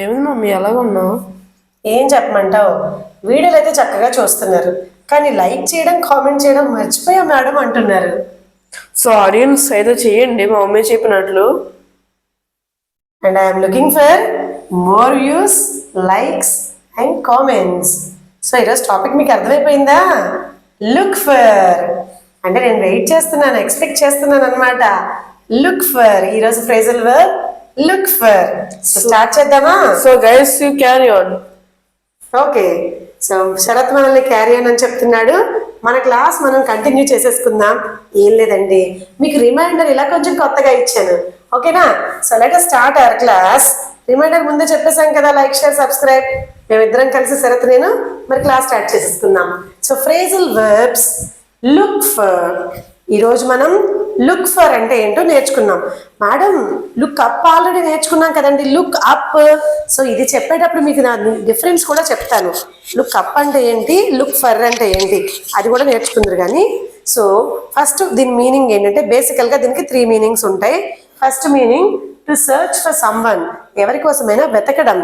ఏమి మమ్మీ ఎలాగున్నావు? ఏం చెప్పమంటావు? వీడియోలు అయితే చక్కగా చూస్తున్నారు, కానీ లైక్ చేయడం కామెంట్ చేయడం మర్చిపోయా మేడం అంటున్నారు. సో ఆడియన్స్ ఏదో చేయండి మా మమ్మీ చెప్పినట్లు. And I'm looking for more views, likes and comments. So ఈరోజు టాపిక్ మీకు అర్థమైపోయిందా? లుక్ ఫర్ అంటే నేను వెయిట్ చేస్తున్నాను, ఎక్స్పెక్ట్ చేస్తున్నాను అనమాట. లుక్ ఫర్ ఈరోజు phrasal verb look for. Start చేద్దామా? So guys you carry on. Okay, so Sharath మనల్ని క్యారీ అని చెప్తున్నాడు. మన క్లాస్ మనం కంటిన్యూ చేసేసుకుందాం. ఏం లేదండి, మీకు రిమైండర్ ఇలా కొంచెం కొత్తగా ఇచ్చాను. ఓకేనా? So let us start our class. Reminder ముందే చెప్పేసాం కదా, లైక్ షేర్ సబ్స్క్రైబ్. మేమిద్దరం కలిసి శరత్ నేను మరి క్లాస్ స్టార్ట్ చేసేసుకుందాం. So phrasal verbs look for. ఈరోజు మనం లుక్ ఫర్ అంటే ఏంటో నేర్చుకున్నాం. మేడం లుక్ అప్ ఆల్రెడీ నేర్చుకున్నాం కదండి, లుక్ అప్. సో ఇది చెప్పేటప్పుడు మీకు నా డిఫరెన్స్ కూడా చెప్తాను. లుక్ అప్ అంటే ఏంటి, లుక్ ఫర్ అంటే ఏంటి, అది కూడా నేర్చుకుందరు. కానీ సో ఫస్ట్ దీని మీనింగ్ ఏంటంటే, బేసికల్గా దీనికి 3 మీనింగ్స్ ఉంటాయి. First meaning to search for someone, ఎవరి కోసమైనా వెతకడం.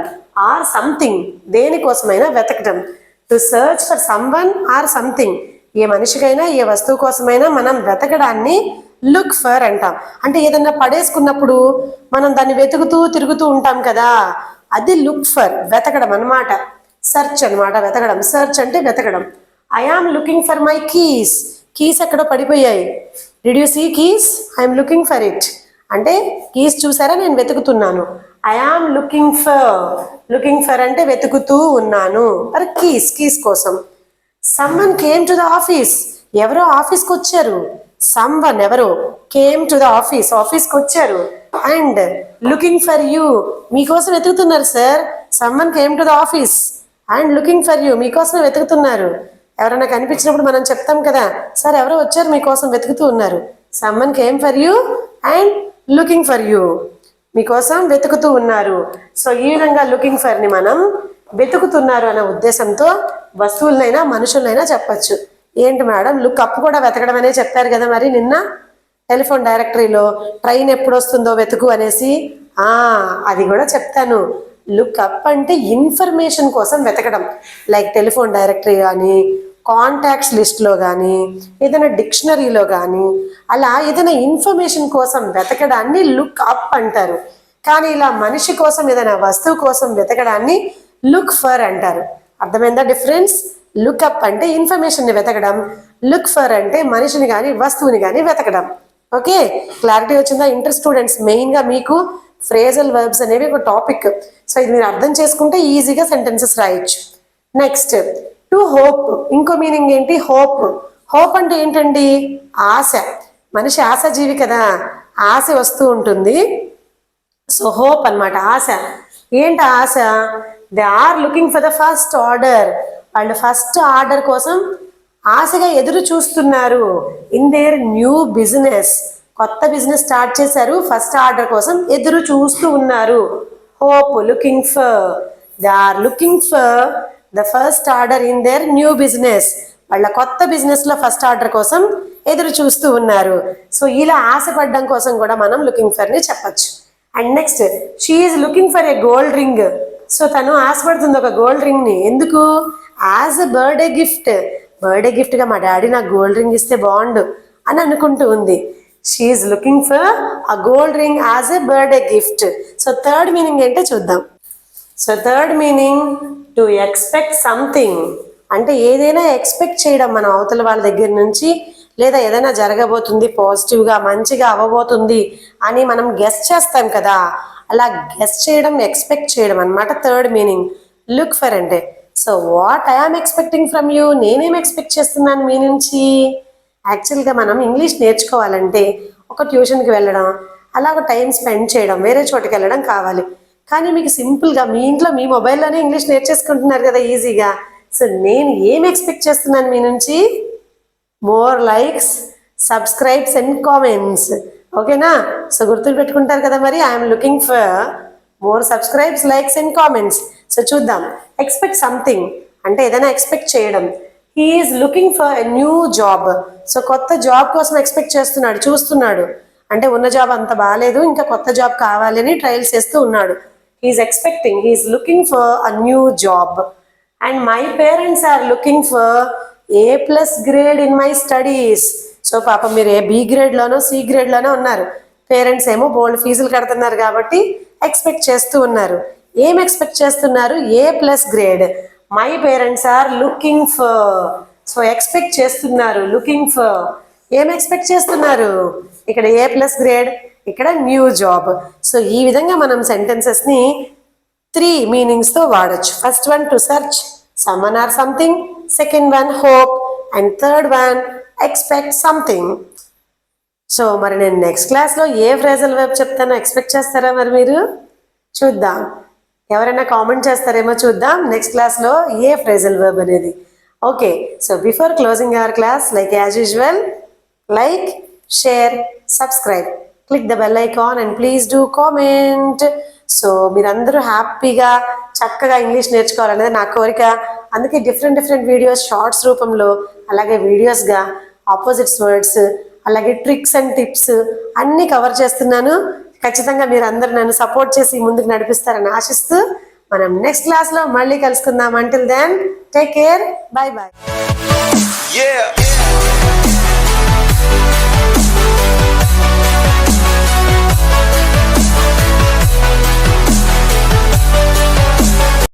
ఆర్ సంథింగ్, దేనికోసమైనా వెతకడం. To search for someone or something, ఏ మనిషికైనా ఏ వస్తువు కోసమైనా మనం వెతకడాన్ని లుక్ ఫర్ అంటాం. అంటే ఏదన్నా పడేసుకున్నప్పుడు మనం దాన్ని వెతుకుతూ తిరుగుతూ ఉంటాం కదా, అది లుక్ ఫర్, వెతకడం అనమాట. సర్చ్ అనమాట, వెతకడం. సర్చ్ అంటే వెతకడం. I am looking for my keys. Keys ఎక్కడో పడిపోయాయి. Did you see keys? I'm looking for it. అంటే కీస్ చూసారా, నేను వెతుకుతున్నాను. I am looking for. Looking for అంటే వెతుకుతూ ఉన్నాను ఫర్ కీస్, కీస్ కోసం. Someone came to the office. ఎవరో ఆఫీస్కి వచ్చారు. సమ్వన్ ఎవరో కేమ్ టు ద ఆఫీస్, ఆఫీస్కి వచ్చారు. అండ్ లుకింగ్ ఫర్ యూ, మీకోసం వెతుకుతున్నారు sir. Someone came to the office and looking for you, మీకోసం వెతుకుతున్నారు. ఎవరైనా కనిపించినప్పుడు మనం చెప్తాం కదా, సార్ ఎవరో వచ్చారు మీకోసం వెతుకుతూ ఉన్నారు. Someone came for you and looking for you, మీకోసం వెతుకుతూ ఉన్నారు. సో ఈ విధంగా లుకింగ్ ఫర్ని మనం వెతుకుతున్నారు అనే ఉద్దేశంతో వస్తువులనైనా మనుషులనైనా చెప్పచ్చు. ఏంటి మేడం, లుక్ అప్ కూడా వెతకడం అనే చెప్పారు కదా మరి నిన్న టెలిఫోన్ డైరెక్టరీలో, ట్రైన్ ఎప్పుడు వస్తుందో వెతుకు అనేసి. అది కూడా చెప్తాను. లుక్ అప్ అంటే ఇన్ఫర్మేషన్ కోసం వెతకడం. లైక్ టెలిఫోన్ డైరెక్టరీ కానీ, కాంటాక్ట్స్ లిస్ట్లో కానీ, ఏదైనా డిక్షనరీలో కానీ, అలా ఏదైనా ఇన్ఫర్మేషన్ కోసం వెతకడాన్ని లుక్ అప్ అంటారు. కానీ ఇలా మనిషి కోసం, ఏదైనా వస్తువు కోసం వెతకడాన్ని లుక్ ఫర్ అంటారు. అర్థమైందా డిఫరెన్స్? లుక్ అప్ అంటే ఇన్ఫర్మేషన్ని వెతకడం, లుక్ ఫర్ అంటే మనిషిని కానీ వస్తువుని కానీ వెతకడం. ఓకే, క్లారిటీ వచ్చిందా? ఇంటర్ స్టూడెంట్స్, మెయిన్గా మీకు ఫ్రేజల్ వర్బ్స్ అనేవి ఒక టాపిక్. సో ఇది మీరు అర్థం చేసుకుంటే ఈజీగా సెంటెన్సెస్ రాయొచ్చు. Next to hope. ఇంకో మీనింగ్ ఏంటి? హోప్. హోప్ అంటే ఏంటండి? ఆశ. మనిషి ఆశాజీవి కదా, ఆశ వస్తూ ఉంటుంది. సో హోప్ అన్నమాట, ఆశ. ఏంటి ఆశ? They are looking for the first order. వాళ్ళు ఫస్ట్ ఆర్డర్ కోసం ఆశగా ఎదురు చూస్తున్నారు. ఇన్ దేర్ న్యూ బిజినెస్, కొత్త బిజినెస్ స్టార్ట్ చేశారు, ఫస్ట్ ఆర్డర్ కోసం ఎదురు చూస్తూ ఉన్నారు. Hope, looking for. They are looking for the first order in their new business. వాళ్ళ కొత్త బిజినెస్లో ఫస్ట్ ఆర్డర్ కోసం ఎదురు చూస్తూ ఉన్నారు. సో ఇలా ఆశపడడం కోసం కూడా మనం లుకింగ్ ఫర్ని చెప్పచ్చు. And next she is looking for a gold ring. So తను ఆశపడుతుంది ఒక గోల్డ్ రింగ్ని. ఎందుకు? As a birthday gift. Birthday గిఫ్ట్గా మా డాడీ నాకు గోల్డ్ రింగ్ ఇస్తే బాగుండు అని అనుకుంటూ ఉంది. She is looking for a gold ring as a birthday gift. So third meaning ఏంటో చూద్దాం. So third meaning to expect something. అంటే ఏదైనా ఎక్స్పెక్ట్ చేయడం మన అవతల వాళ్ళ దగ్గర నుంచి, లేదా ఏదైనా జరగబోతుంది, పాజిటివ్గా మంచిగా అవ్వబోతుంది అని మనం గెస్ చేస్తాం కదా, అలా గెస్ చేయడం, ఎక్స్పెక్ట్ చేయడం అనమాట థర్డ్ మీనింగ్ లుక్ ఫర్ అంటే. So what I am expecting from you, నేనేం ఎక్స్పెక్ట్ చేస్తున్నాను మీ నుంచి. యాక్చువల్గా మనం ఇంగ్లీష్ నేర్చుకోవాలంటే ఒక ట్యూషన్కి వెళ్ళడం, అలా ఒక టైం స్పెండ్ చేయడం, వేరే చోటుకి వెళ్ళడం కావాలి. కానీ మీకు సింపుల్గా మీ ఇంట్లో మీ మొబైల్లోనే ఇంగ్లీష్ నేర్చేసుకుంటున్నారు కదా ఈజీగా. సో నేను ఏం ఎక్స్పెక్ట్ చేస్తున్నాను మీ నుంచి? More likes, subscribes and comments. ఓకేనా? సో గుర్తులు పెట్టుకుంటారు కదా మరి. I'm looking for more subscribes, likes and comments. So చూద్దాం. ఎక్స్పెక్ట్ సంథింగ్ అంటే ఏదైనా ఎక్స్పెక్ట్ చేయడం. He is looking for a new job. So కొత్త జాబ్ కోసం ఎక్స్పెక్ట్ చేస్తున్నాడు, చూస్తున్నాడు. అంటే ఉన్న జాబ్ అంత బాగాలేదు, ఇంకా కొత్త జాబ్ కావాలని ట్రయల్స్ చేస్తూ ఉన్నాడు. he's expecting, he's looking for a new job. And my parents are looking for A+ grade in my studies. So పాపం మీరు B గ్రేడ్లోనో C గ్రేడ్లోనో ఉన్నారు. పేరెంట్స్ ఏమో బోల్డ్ ఫీజులు కడుతున్నారు కాబట్టి ఎక్స్పెక్ట్ చేస్తూ ఉన్నారు. ఏం ఎక్స్పెక్ట్ చేస్తున్నారు? A+ grade. My parents are looking for. So expect చేస్తున్నారు, లుకింగ్ ఫర్. ఏం ఎక్స్పెక్ట్ చేస్తున్నారు? ఇక్కడ A+ గ్రేడ్, ఇక్కడ న్యూ జాబ్. సో ఈ విధంగా మనం సెంటెన్సెస్ని 3 మీనింగ్స్తో వాడచ్చు. First one to search someone or something, second one hope, and third one expect something. So మరి నేను నెక్స్ట్ క్లాస్లో ఏ ఫ్రేజల్ వర్బ్ చెప్తానో ఎక్స్పెక్ట్ చేస్తారా మరి మీరు? చూద్దాం, ఎవరైనా కామెంట్ చేస్తారేమో చూద్దాం నెక్స్ట్ క్లాస్లో ఏ ఫ్రేజల్ వర్బ్ అనేది. Okay, so before closing our class, like as usual, like, share, subscribe, click the bell icon and please do comment. So మీరందరూ హ్యాపీగా చక్కగా ఇంగ్లీష్ నేర్చుకోవాలనేది నా కోరిక. అందుకే డిఫరెంట్ వీడియోస్ షార్ట్స్ రూపంలో, అలాగే వీడియోస్గా ఆపోజిట్స్ వర్డ్స్, అలాగే ట్రిక్స్ అండ్ టిప్స్ అన్నీ కవర్ చేస్తున్నాను. ఖచ్చితంగా మీరు అందరూ నన్ను సపోర్ట్ చేసి ముందుకు నడిపిస్తారని ఆశిస్తూ మనం నెక్స్ట్ క్లాస్లో మళ్ళీ కలుసుకుందాం. Until then take care, bye bye.